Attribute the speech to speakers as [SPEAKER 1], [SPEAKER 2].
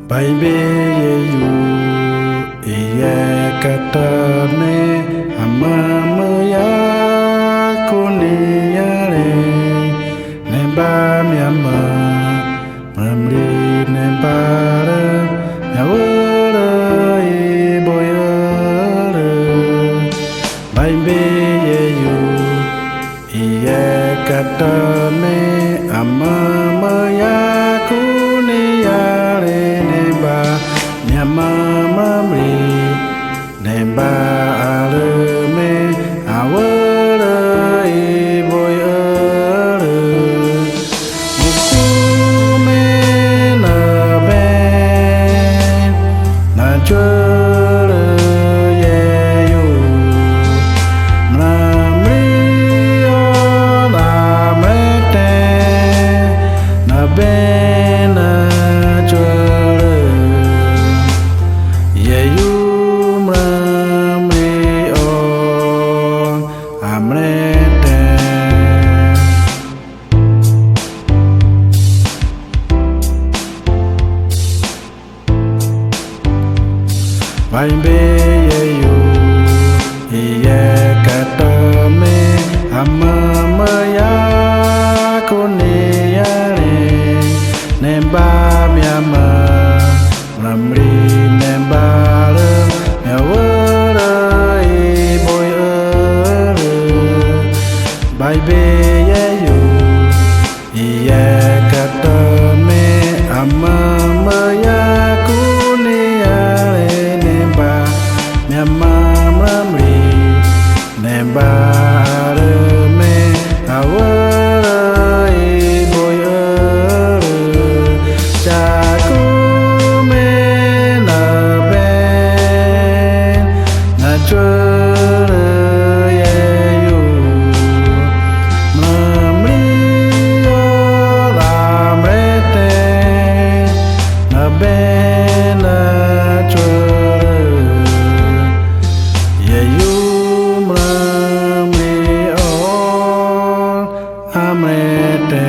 [SPEAKER 1] Baby you iya katane amamaya kuniyare nemba miama mamri nembara yawara iboyara Baby you iya katane amamaya kuniyare Mamamri nemba aleme awara iboyara mukume na ben na chora yeyo mamri ola mete na ben na chora Baby you iya katame amamaya kuniyare nemba miama ramri nembara yawara iboyara Baby you iya katame amamaya Mamamri nembara me awara iboyara cakume na ben na chora yeyo mamri ola mete na ben na chora Amrete